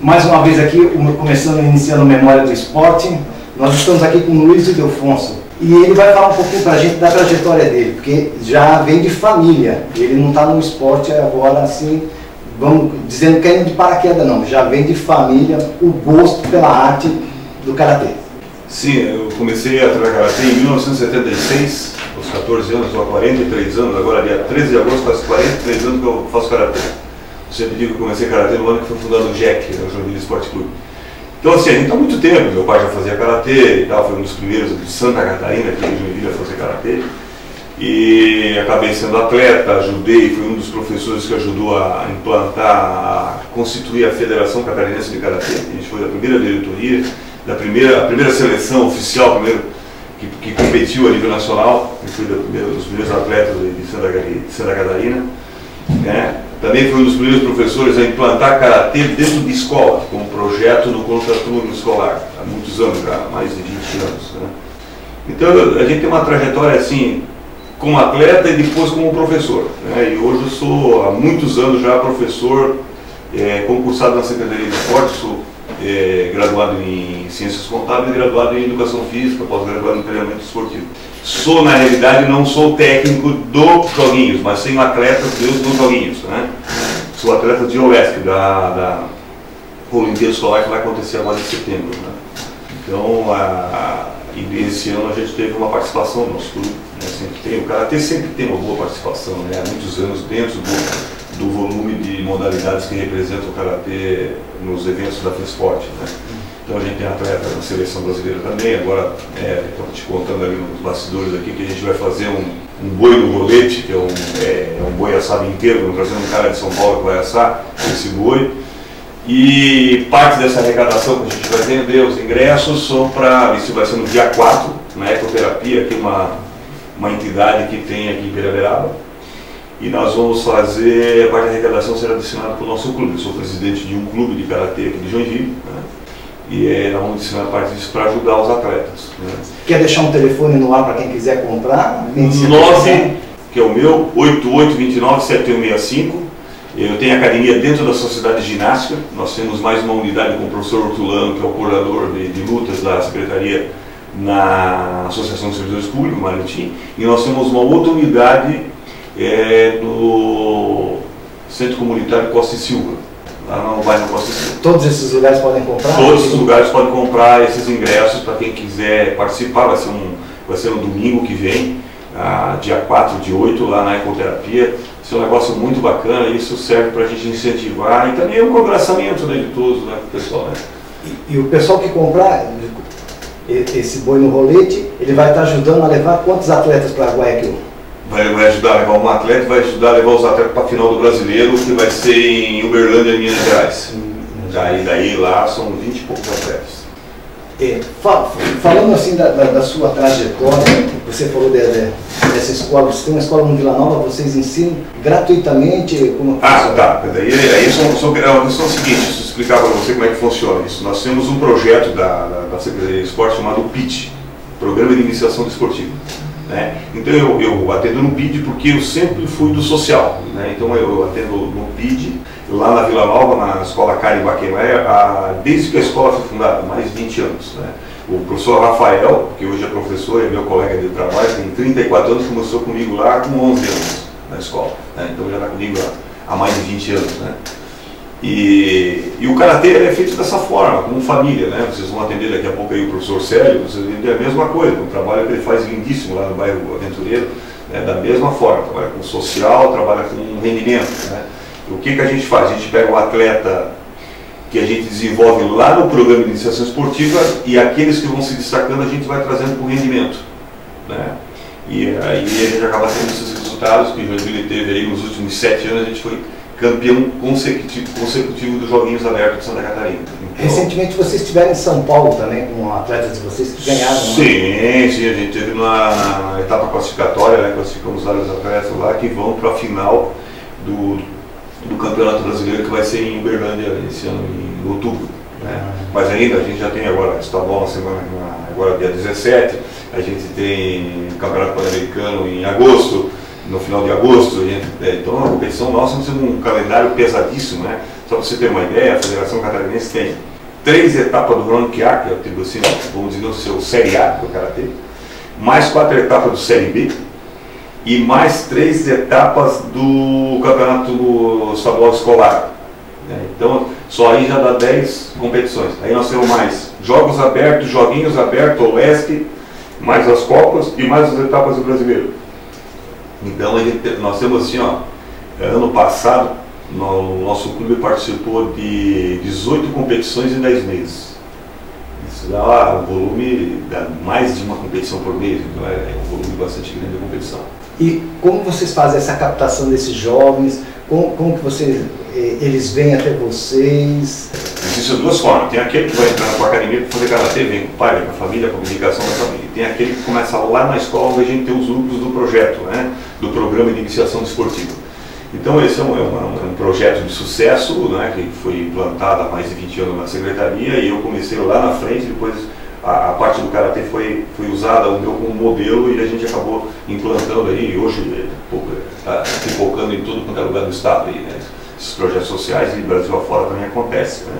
Mais uma vez aqui, iniciando Memória do Esporte, nós estamos aqui com o Luiz Ildefonso. E ele vai falar um pouquinho para a gente da trajetória dele, porque já vem de família. Ele não está no esporte agora assim, vamos dizendo que é indo de paraquedas não, já vem de família o gosto pela arte do Karatê. Sim, eu comecei a treinar Karatê em 1976, aos 14 anos, estou há 43 anos, agora dia 13 de agosto faz 43 anos que eu faço Karatê. Eu sempre digo que eu comecei Karatê no ano que foi fundado o JEC, o Joinville Esporte Clube. Então assim, a gente está há muito tempo, meu pai já fazia Karatê e tal, foi um dos primeiros de Santa Catarina aqui em Joinville a fazer Karatê. E acabei sendo atleta, ajudei, fui um dos professores que ajudou a implantar, a constituir a Federação Catarinense de Karatê. A gente foi da primeira diretoria, a primeira seleção oficial, que competiu a nível nacional, que foi dos primeiros atletas de Santa Catarina. Né? Também foi um dos primeiros professores a implantar Karatê dentro de escola, como projeto no contraturno escolar, há muitos anos já, mais de 20 anos. Né? Então a gente tem uma trajetória assim, como atleta e depois como professor. Né? E hoje eu sou há muitos anos já professor, concursado na Secretaria de Esporte, sou graduado em Ciências Contábeis e graduado em Educação Física, pós-graduado em Treinamento Esportivo. Sou, na realidade, não sou técnico dos joguinhos, mas sou atleta dos joguinhos. Né? Sou atleta de OESC, da Olimpíada Escolar, que vai acontecer agora em setembro. Né? Então, esse ano a gente teve uma participação no nosso clube. Né? O Karatê sempre tem uma boa participação, né? Há muitos anos dentro do volume de modalidades que representam o Karatê nos eventos da FESPORT. Né? Então a gente tem atleta na seleção brasileira também. Agora, estou te contando ali nos bastidores aqui que a gente vai fazer um boi no rolete, que é um boi assado inteiro. Vamos trazer um cara de São Paulo que vai assar esse boi. E parte dessa arrecadação que a gente vai vender, os ingressos, são para, isso vai ser no dia 4, na Ecoterapia, que é uma entidade que tem aqui em Piraberaba. E nós vamos fazer, a parte da arrecadação será destinada para o nosso clube. Eu sou presidente de um clube de Karatê aqui de Joinville, né? E nós vamos destinar parte disso para ajudar os atletas. Né? Quer deixar um telefone no ar para quem quiser comprar? 9, que é o meu, 8829-7165. Eu tenho academia dentro da Sociedade de Ginástica. Nós temos mais uma unidade com o professor Hortulano, que é o coordenador de lutas da Secretaria na Associação de Servidores Públicos, Maritim. E nós temos uma outra unidade no Centro Comunitário Costa e Silva, lá no bairro Costa e Silva. Todos esses lugares podem comprar? Todos os lugares podem comprar esses ingressos para quem quiser participar. Vai ser no domingo que vem, dia 4 de 8, lá na Ecoterapia. Vai ser um negócio muito bacana, isso serve para a gente incentivar e também é um abraçamento, né, de todos, né, pro pessoal. Né? E o pessoal que comprar esse boi no rolete, ele vai estar ajudando a levar quantos atletas para Guayaquil? Vai ajudar a levar um atleta, vai ajudar a levar os atletas para a final do Brasileiro, que vai ser em Uberlândia, Minas Gerais. Daí lá são 20 e poucos atletas. Falando assim da sua trajetória, você falou dessa escola, você tem uma escola no Vila Nova, vocês ensinam gratuitamente? Como tá. Daí a questão seguinte, deixa eu explicar para você como é que funciona isso. Nós temos um projeto da Secretaria de Esporte chamado PID, Programa de Iniciação Desportiva. Né? Então eu atendo no PID porque eu sempre fui do social. Né? Então eu atendo no PID, lá na Vila Nova, na Escola Karen Baquemé, desde que a escola foi fundada, mais de 20 anos. Né? O professor Rafael, que hoje é professor, é meu colega de trabalho, tem 34 anos, começou comigo lá com 11 anos na escola. Né? Então já está comigo há mais de 20 anos. Né? E o Karatê é feito dessa forma, como família, né? Vocês vão atender daqui a pouco aí o professor Célio, vocês vão entender a mesma coisa, o trabalho que ele faz lindíssimo lá no bairro Aventureiro, né? Da mesma forma, trabalha com social, trabalha com rendimento. Né? O que a gente faz? A gente pega um atleta que a gente desenvolve lá no programa de iniciação esportiva e aqueles que vão se destacando a gente vai trazendo para o rendimento. Né? E aí a gente acaba tendo esses resultados que o Joinville teve aí nos últimos 7 anos, a gente foi campeão consecutivo dos Joguinhos Abertos de Santa Catarina. Então, recentemente vocês estiveram em São Paulo também, com atletas de vocês que ganharam, sim, a gente teve na etapa classificatória, né, classificamos vários atletas lá que vão para a final do Campeonato Brasileiro, que vai ser em Uberlândia esse ano, em outubro. Né? Mas ainda a gente já tem agora, está bom na semana, agora dia 17, a gente tem Campeonato Pan-Americano em agosto, no final de agosto. Então a competição nossa nós temos um calendário pesadíssimo, né? Só para você ter uma ideia, a Federação Catarinense tem 3 etapas do Ranking A, que é tipo assim, vamos dizer, o seu Série A do Karatê, mais 4 etapas do Série B e mais 3 etapas do Campeonato Estadual Escolar. Então, só aí já dá 10 competições. Aí nós temos mais jogos abertos, joguinhos abertos, o ESC, mais as Copas e mais as etapas do Brasileiro. Então, nós temos assim, ó, ano passado, o nosso clube participou de 18 competições em 10 meses. Isso dá um volume, dá mais de uma competição por mês, então é um volume bastante grande de competição. E como vocês fazem essa captação desses jovens? Como que eles vêm até vocês? Existem 2 formas. Tem aquele que vai entrar na tua academia para fazer karatê, vem com o pai, vem com a família, com a comunicação da família. Tem aquele que começa lá na escola, onde a gente tem os núcleos do projeto, né, do programa de iniciação desportiva. Então esse é um projeto de sucesso, né, que foi implantado há mais de 20 anos na secretaria, e eu comecei lá na frente, depois a parte do karatê foi usada o meu como modelo e a gente acabou implantando aí, e hoje está pipocando em tudo quanto é lugar do estado aí, né? Esses projetos sociais e Brasil afora também acontece, né?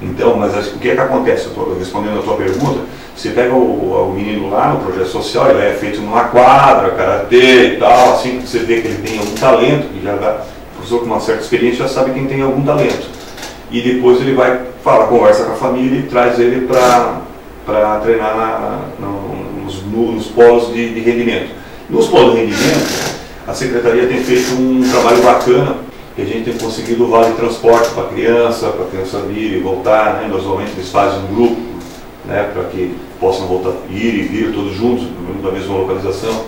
Então, mas o que é que acontece? Eu estou respondendo a tua pergunta. Você pega o menino lá no projeto social, ele é feito numa quadra, karatê e tal, assim que você vê que ele tem algum talento, que já dá, o professor com uma certa experiência já sabe quem tem algum talento. E depois ele vai conversa com a família e traz ele para treinar nos polos de rendimento. Nos polos de rendimento, a Secretaria tem feito um trabalho bacana, que a gente tem conseguido o vale transporte para a criança vir e voltar, né? Normalmente eles fazem um grupo, né, para que possam voltar, ir e vir todos juntos, na mesma localização,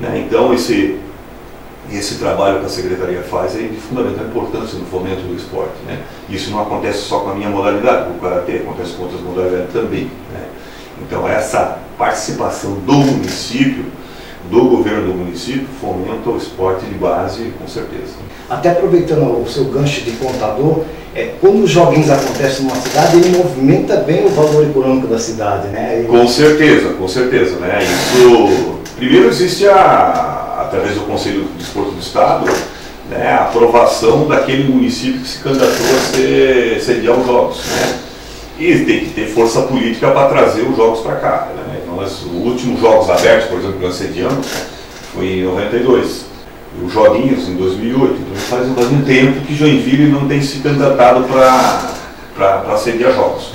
né? Então esse trabalho que a Secretaria faz é de fundamental importância no fomento do esporte, né? Isso não acontece só com a minha modalidade, com o karatê, acontece com outras modalidades também, né? Então essa participação do município, do governo do município, fomenta o esporte de base, com certeza. Até aproveitando o seu gancho de contador, quando os joguinhos acontecem numa cidade, ele movimenta bem o valor econômico da cidade, né? Com certeza, né? Isso, primeiro existe através do Conselho de Desporto do Estado, né, a aprovação daquele município que se candidatou a sediar os jogos, né? E tem que ter força política para trazer os jogos para cá, né? Os últimos jogos abertos, por exemplo, que nós sediamos, foi em 92. E os joguinhos em 2008. Então faz um tempo que Joinville não tem se candidatado para sediar jogos,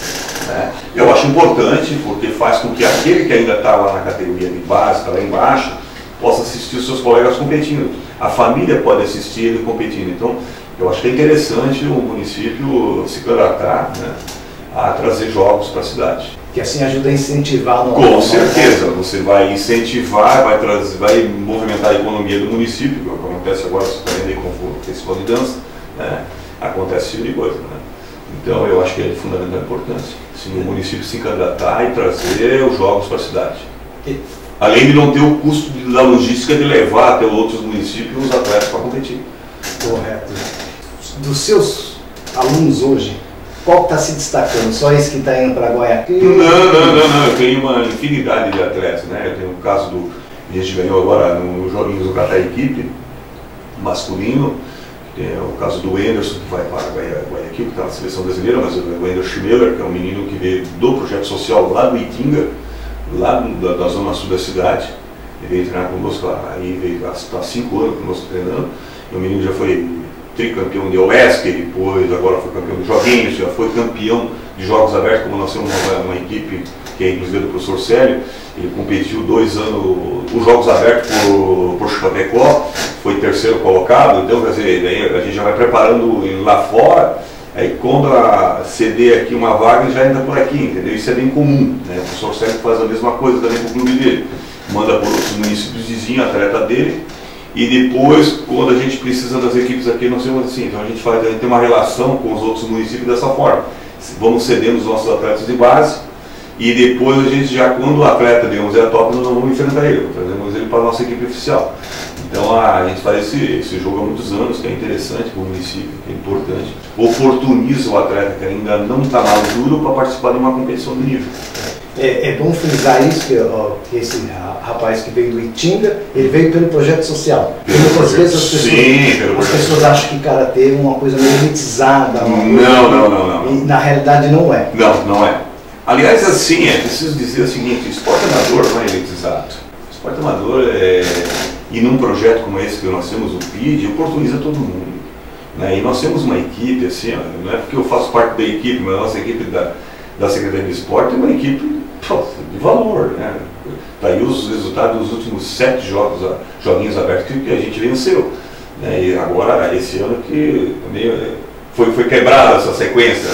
né? Eu acho importante, porque faz com que aquele que ainda está lá na categoria de base, está lá embaixo, possa assistir os seus colegas competindo. A família pode assistir ele competindo. Então, eu acho que é interessante o município se candidatar, né, a trazer jogos para a cidade. Que assim ajuda a incentivar. Com certeza, você vai incentivar, vai movimentar a economia do município, que acontece agora, você está vendo aí com o festival de dança, né? Acontece esse tipo de coisa, né? Então eu acho que é de fundamental importância, assim, o município se candidatar e trazer os jogos para a cidade. Além de não ter o custo da logística de levar até outros municípios os atletas para competir. Correto. Dos seus alunos hoje, qual está se destacando? Só esse que está indo para Guayaquil? Não. Eu tenho uma infinidade de atletas, né? Eu tenho o caso a gente ganhou agora no Joguinhos do Catar Equipe masculino. Tem o caso do Anderson, que vai para Guayaquil, que está na seleção brasileira, mas o Anderson Schmiller, que é um menino que veio do projeto social lá do Itinga, lá da zona sul da cidade. Ele veio treinar conosco lá, aí veio há 5 anos conosco treinando. E o menino já foi tricampeão de OESC, depois agora foi campeão de Joguinhos, já foi campeão de Jogos Abertos, como nós temos uma equipe que é inclusive do professor Célio. Ele competiu 2 anos os Jogos Abertos por Chapecó, foi 3º colocado. Então, quer dizer, daí a gente já vai preparando ele lá fora. Aí quando ceder aqui uma vaga, ele já entra por aqui, entendeu? Isso é bem comum, né? O professor Sérgio faz a mesma coisa também com o clube dele. Manda por outros municípios vizinhos, atleta dele, e depois, quando a gente precisa das equipes aqui, nós temos assim, então a gente tem uma relação com os outros municípios dessa forma. Vamos cedendo os nossos atletas de base, e depois a gente já, quando o atleta, digamos, é top, nós não vamos enfrentar ele, trazemos ele para a nossa equipe oficial. Então a gente faz esse jogo há muitos anos, que é interessante para o município, que é importante. Oportuniza o atleta que ainda não está maduro para participar de uma competição de nível. É bom frisar isso, que esse rapaz que veio do Itinga, ele veio pelo projeto social. Porque muitas vezes as pessoas acham que karatê é uma coisa meio elitizada. Não. E na realidade não é. Não é. Aliás, assim, é preciso dizer o seguinte, o esporte amador não é elitizado. O esporte amador, e num projeto como esse que nós temos, o PID, oportuniza todo mundo. Né? E nós temos uma equipe, assim, ó, não é porque eu faço parte da equipe, mas a nossa equipe da Secretaria de Esporte é uma equipe de valor. Né? Daí os resultados dos últimos 7 joguinhos abertos que a gente venceu. Né? E agora, esse ano que também foi quebrada essa sequência.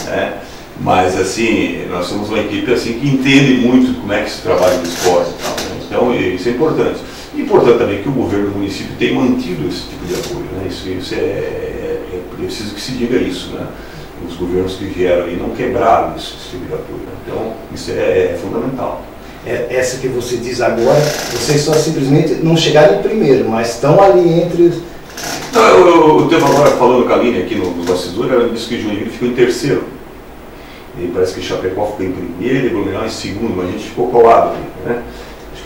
Né? Mas assim, nós somos uma equipe assim, que entende muito como é que se trabalha no esporte. Né? Então isso é importante. E importante também que o governo do município tenha mantido esse tipo de apoio. Né? Isso é preciso que se diga isso. Né? Os governos que vieram aí não quebraram esse tipo de apoio. Né? Então isso é fundamental. Essa que você diz agora, vocês só simplesmente não chegaram em primeiro, mas estão ali entre... Não, eu estava agora falando com a Aline aqui nos bastidores, ela disse que o Joinville ficou em terceiro. E parece que Chapecó ficou em primeiro e Blumenau em segundo, mas a gente ficou colado ali, né? Acho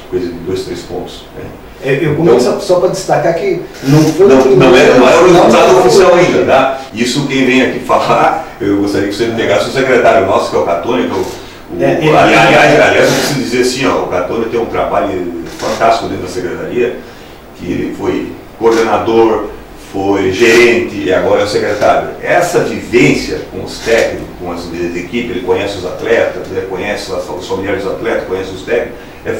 que coisa de 2, 3 pontos. Né? Eu começo então, só para destacar que não foi não é o resultado oficial ainda, tá? Isso quem vem aqui falar, eu gostaria que você me pegasse o secretário nosso, que é o Catone, aliás, eu preciso dizer assim, ó, o Catone tem um trabalho fantástico dentro da secretaria, que ele foi coordenador, foi gerente e agora é o secretário. Essa vivência com os técnicos, com as equipes, ele conhece os atletas, ele conhece os familiares dos atletas, conhece os técnicos, é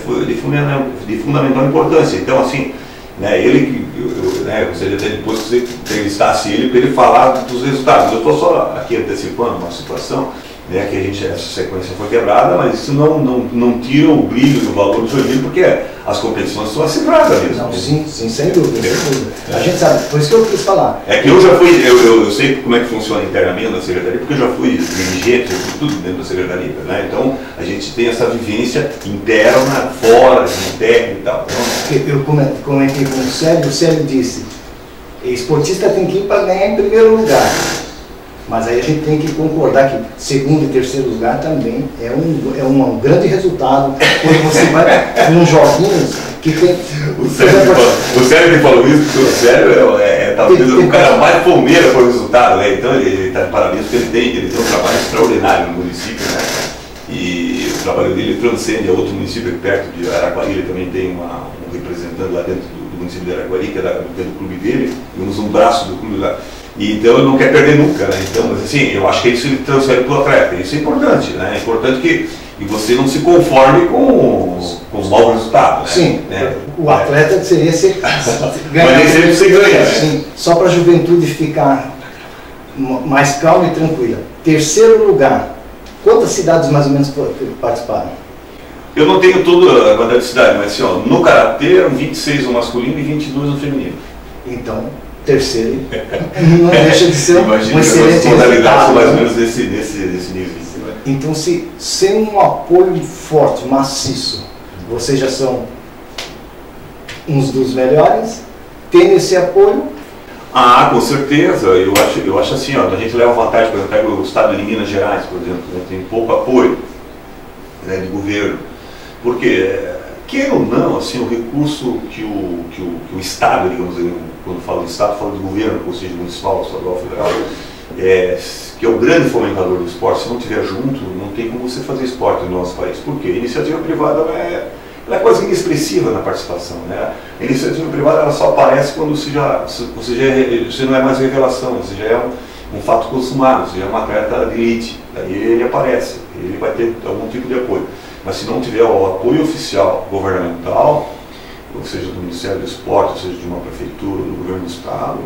de fundamental importância. Então, assim, né, ele, eu gostaria até depois que você entrevistasse ele para ele falar dos resultados. Eu estou só aqui antecipando uma situação, né, que essa sequência foi quebrada, mas isso não tira o brilho do valor do Joinville, porque as competições são acirradas mesmo. Não, sim, sem dúvida. A gente sabe, por isso que eu quis falar. É que eu já fui, eu sei como é que funciona internamente na secretaria, porque eu já fui dirigente, eu fui tudo dentro da secretaria, né? Então a gente tem essa vivência interna, fora, técnica e tal. Então, eu comentei com o Célio disse, esportista tem que ir para ganhar em primeiro lugar. Mas aí a gente tem que concordar que segundo e terceiro lugar também é um grande resultado quando você vai nos joguinhos que tem... O Célio que falou isso, porque o Célio talvez o cara mais palmeira para o resultado, né? Então ele está de parabéns porque ele tem um trabalho extraordinário no município, né? E o trabalho dele transcende a outro município aqui perto de Araquari. Ele também tem um representante lá dentro do município de Araquari, que é do clube dele, temos um braço do clube lá. E, então ele não quer perder nunca, né? Então, mas assim, eu acho que isso ele transfere para o atleta. Isso é importante, né? É importante que você não se conforme com os maus resultados. Né? Sim, né? O atleta seria ser ganhar. Mas nem sempre você ganha. Sim, só para a juventude ficar mais calma e tranquila. Terceiro lugar, quantas cidades mais ou menos participaram? Eu não tenho toda a quantidade de cidades, mas assim, ó, no karatê, 26 no masculino e 22 no feminino. Então, terceiro não deixa de ser um excelente resultado. São mais ou menos desse nível. Então, se sem um apoio forte, maciço, vocês já são uns dos melhores, tendo esse apoio? Ah, com certeza. Eu acho assim, ó, a gente leva vantagem, por exemplo, pega o estado de Minas Gerais, por exemplo, né, tem pouco apoio, né, de governo. Porque, queira ou não, assim, o recurso que o Estado, digamos, quando falo de Estado, falo de governo, ou seja, municipal, estadual, federal, que é o grande fomentador do esporte. Se não estiver junto, não tem como você fazer esporte no nosso país. Por quê? A iniciativa privada ela é quase inexpressiva na participação. Né? A iniciativa privada ela só aparece quando você não é mais revelação, você já é um fato consumado, você já é uma atleta de elite. Daí ele aparece, ele vai ter algum tipo de apoio. Mas se não tiver o apoio oficial governamental, ou seja, do Ministério do Esporte, ou seja, de uma prefeitura, do governo do Estado,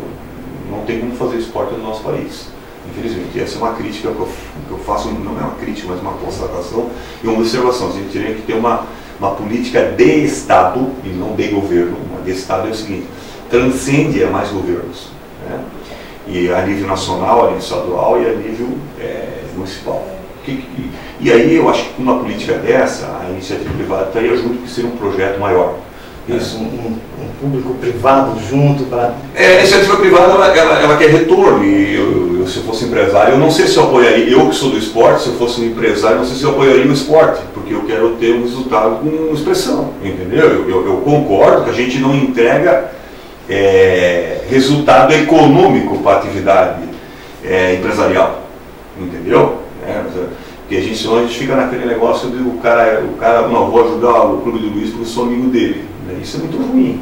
não tem como fazer esporte no nosso país. Infelizmente, essa é uma crítica que eu faço, não é uma crítica, mas uma constatação e uma observação. A gente teria que ter uma política de Estado e não de governo. Uma de Estado é o seguinte, transcende a mais governos. Né? E a nível nacional, a nível estadual e a nível municipal. E aí eu acho que com uma política dessa, a iniciativa privada estaria junto, que seria um projeto maior. Isso, um público privado junto para... A iniciativa privada ela quer retorno, e eu, se eu fosse empresário, eu não sei se eu apoiaria, eu que sou do esporte, se eu fosse um empresário, não sei se eu apoiaria o esporte, porque eu quero ter um resultado com expressão, entendeu? Eu concordo que a gente não entrega resultado econômico para a atividade empresarial, entendeu? Porque senão a gente fica naquele negócio de o cara não, vou ajudar o Clube do Luiz porque eu sou amigo dele. Isso é muito ruim.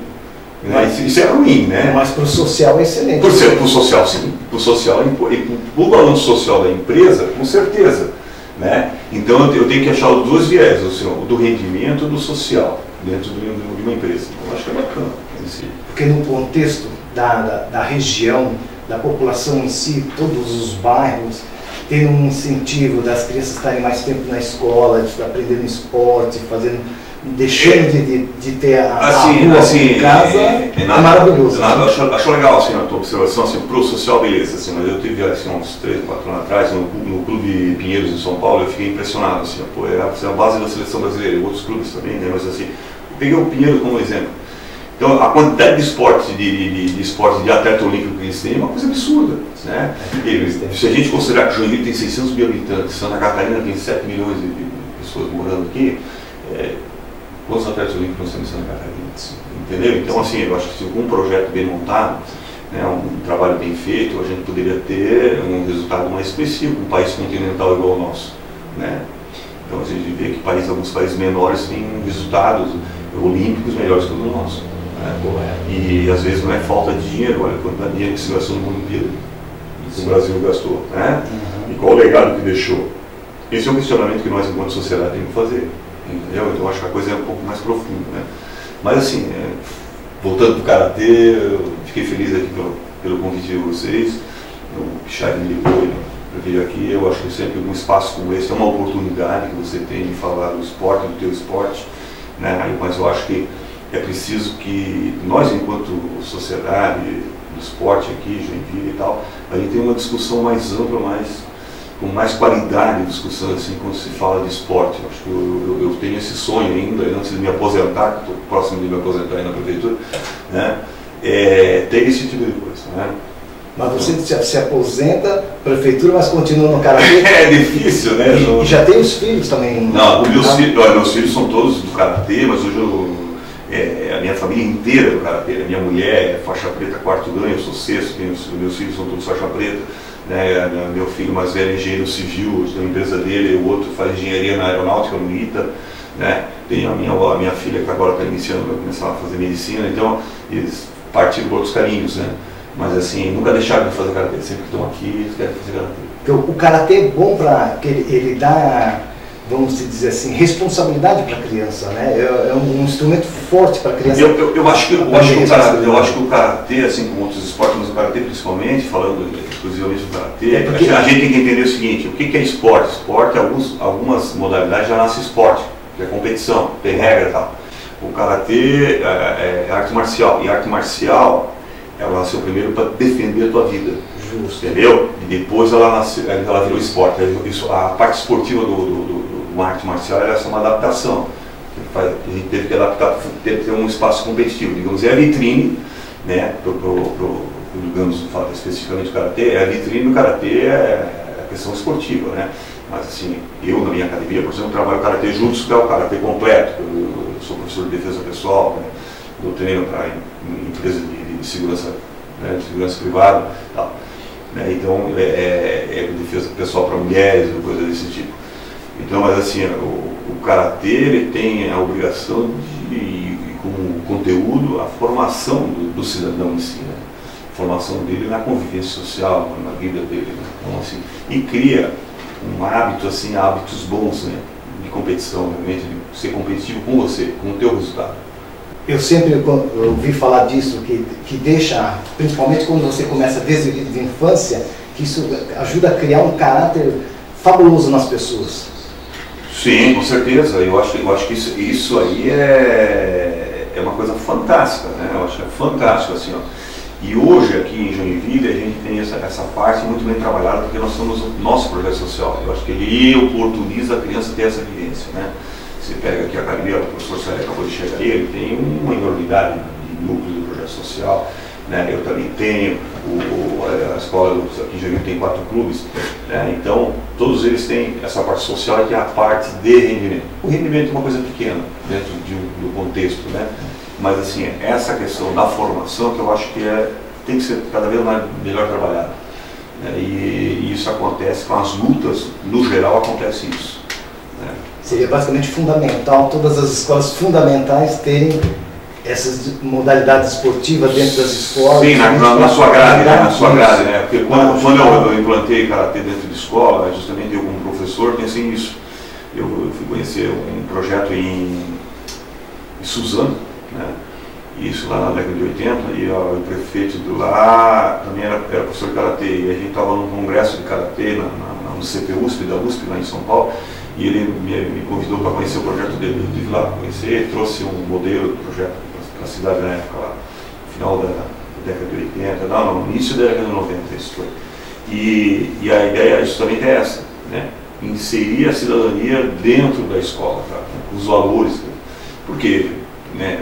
Isso é ruim, né? Mas para o social é excelente. Para o social, sim. Para o social, e para o balanço social da empresa, com certeza. Né? Então eu tenho que achar os dois viés, o do rendimento e do social, dentro de uma empresa. Eu acho que é bacana. Porque no contexto da região, da população em si, todos os bairros, tendo um incentivo das crianças estarem mais tempo na escola, aprendendo esporte, deixando de ter a rua em casa, é maravilhoso. Acho legal assim, a tua observação, assim, pro social, beleza, assim, mas eu tive assim, uns 3, 4 anos atrás, no Clube Pinheiros em São Paulo, eu fiquei impressionado, assim, pô, era a base da seleção brasileira, outros clubes também, né, mas assim, eu peguei o Pinheiros como exemplo. Então, a quantidade de esporte, de atleta olímpico que eles têm é uma coisa absurda, né? Se a gente considerar que Joinville tem 600 mil habitantes, Santa Catarina tem 7 milhões de pessoas morando aqui, quantos atletas olímpicos nós temos em Santa Catarina? Entendeu? Então, assim, eu acho que se um projeto bem montado, né, um trabalho bem feito, a gente poderia ter um resultado mais expressivo, um país continental igual ao nosso, né? Então, a gente vê que alguns países menores têm resultados olímpicos melhores que o nosso. E às vezes não é falta de dinheiro, olha quanto dinheiro que se gastou numa Olimpíada, que o Brasil gastou, né? E qual o legado que deixou. Esse é um questionamento que nós, enquanto sociedade, temos que fazer, entendeu? Então acho que a coisa é um pouco mais profunda, né? Mas assim, voltando para o Karatê, eu fiquei feliz aqui pelo convite de vocês, o Pichard me ligou para vir aqui. Eu acho que sempre um espaço como esse é uma oportunidade que você tem de falar do esporte, do teu esporte, né? Mas eu acho que é preciso que nós, enquanto sociedade do esporte aqui, Joinville e tal, a gente tenha uma discussão mais ampla, com mais qualidade de discussão, assim, quando se fala de esporte. Eu acho que eu tenho esse sonho ainda, antes de me aposentar, que estou próximo de me aposentar aí na prefeitura, né, ter esse tipo de coisa, né? Mas você se aposenta, prefeitura, mas continua no Karatê? É difícil, né? E já tem os filhos também? Não, meus filhos são todos do Karatê, mas hoje a minha família inteira do Karatê. Minha mulher é faixa preta, quarto dan, eu sou sexto, meus filhos são todos faixa preta, né? Meu filho mais velho é engenheiro civil, da empresa dele, o outro faz engenharia na aeronáutica, no ITA, né? Tem a minha filha que agora está iniciando, vai começar a fazer medicina, então eles partiram por outros caminhos, né? Mas assim, nunca deixaram de fazer Karatê, sempre que estão aqui, eles querem fazer Karatê. Então, o Karatê é bom para que ele dá, vamos dizer assim, responsabilidade para a criança, né? É um instrumento forte para a criança. Eu acho que o Karatê, assim como outros esportes, mas o Karatê principalmente, falando exclusivamente do Karatê, a gente tem que entender o seguinte: o que é esporte? Esporte, algumas modalidades já nasce esporte, que é competição, tem regra e tal. O Karatê é arte marcial, e arte marcial ela nasceu primeiro para defender a tua vida. Justo. Entendeu? E depois ela virou esporte. A parte esportiva do arte marcial era uma adaptação. A gente teve que adaptar, teve que ter um espaço competitivo. Digamos, é a vitrine, né? Digamos, especificamente do Karatê, é a vitrine do Karatê, é a questão esportiva, né? Mas assim, eu na minha academia, por exemplo, trabalho Karatê Jutsu, que é o Karatê completo. Eu sou professor de defesa pessoal, né? Eu treino para empresas de segurança, né, de segurança privada, tal, né? Então é defesa pessoal para mulheres, coisa desse tipo. Então, mas assim, o Karatê ele tem a obrigação de, como conteúdo, a formação do cidadão em si, né? A formação dele na convivência social, na vida dele, né? Então, assim, e cria um hábito, assim, hábitos bons, né, de competição, realmente, de ser competitivo com você, com o teu resultado. Eu sempre ouvi falar disso, que deixa, principalmente quando você começa desde a infância, que isso ajuda a criar um caráter fabuloso nas pessoas. Sim, com certeza. Eu acho que isso aí é uma coisa fantástica, né? Eu acho que é fantástico, assim, ó. E hoje aqui em Joinville a gente tem essa parte muito bem trabalhada, porque nós somos o nosso projeto social. Eu acho que ele oportuniza a criança ter essa vivência, né? Você pega aqui a academia, o professor Sérgio acabou de chegar aí, ele tem uma enormidade de núcleos do projeto social, né? Eu também tenho, a escola aqui em Joinville tem 4 clubes, né? Então todos eles têm essa parte social que é a parte de rendimento. O rendimento é uma coisa pequena dentro do contexto, né? Mas assim, essa questão da formação que eu acho que tem que ser cada vez melhor trabalhada, né? E isso acontece com as lutas, no geral acontece isso, né? Seria basicamente fundamental todas as escolas fundamentais terem essas modalidades esportivas dentro das escolas. Sim, na sua grade, né? Na sua grade, né? Porque quando eu implantei karatê dentro de escola, justamente eu como professor pensei nisso. Eu fui conhecer um projeto em Suzano, né? Isso lá na década de 80, e o prefeito de lá também era professor de karatê, e a gente estava num congresso de karatê no CPUSP, da USP, lá em São Paulo, e ele me convidou para conhecer o projeto dele. Eu estive lá para conhecer, trouxe um modelo do projeto para a cidade na época, lá, no final da década de 80, não, no início da década de 90 isso foi. E a ideia justamente é essa, né? Inserir a cidadania dentro da escola, tá? Os valores, porque, né,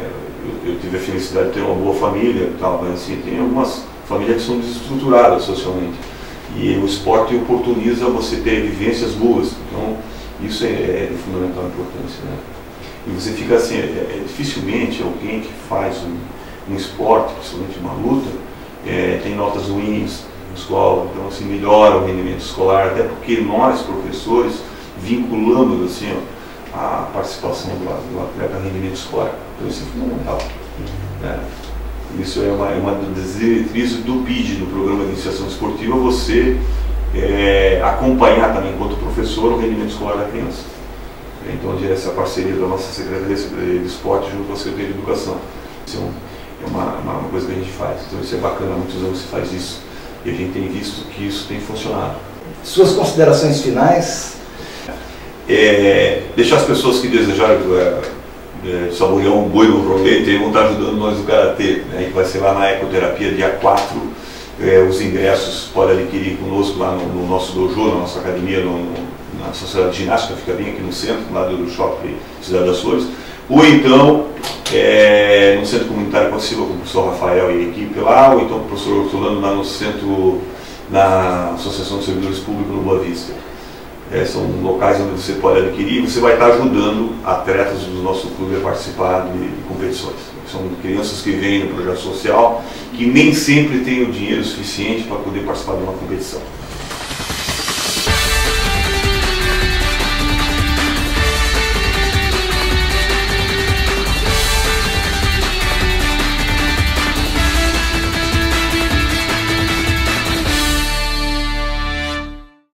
eu tive a felicidade de ter uma boa família, tal, mas assim, tem algumas famílias que são desestruturadas socialmente, e o esporte oportuniza você ter vivências boas, então isso é de fundamental importância, né? E você fica assim, dificilmente alguém que faz um esporte, principalmente uma luta, tem notas ruins na escola, então assim, melhora o rendimento escolar, até porque nós, professores, vinculamos assim, ó, a participação do atleta ao rendimento escolar. Então isso é fundamental, né? Isso é uma das diretrizes do PID, do Programa de Iniciação Esportiva, você acompanhar também, enquanto professor, o rendimento escolar da criança. Então, essa parceria da nossa Secretaria de Esporte junto com a Secretaria de Educação. Isso é uma coisa que a gente faz. Então, isso é bacana, há muitos anos se faz isso. E a gente tem visto que isso tem funcionado. Suas considerações finais? Deixar as pessoas que desejarem saborear um boi no prolete vão estar ajudando nós no Karatê, né, que vai ser lá na Ecoterapia, dia 4. Os ingressos podem adquirir conosco lá no nosso dojo, na nossa academia, na Sociedade de Ginástica, fica bem aqui no centro, lá do shopping Cidade das Flores, ou então no Centro Comunitário Possível com o professor Rafael e a equipe lá, ou então com o professor Hortolano lá no centro, na Associação de Servidores Públicos no Boa Vista. São locais onde você pode adquirir e você vai estar ajudando atletas do nosso clube a participar de competições. São crianças que vêm no projeto social, que nem sempre têm o dinheiro suficiente para poder participar de uma competição.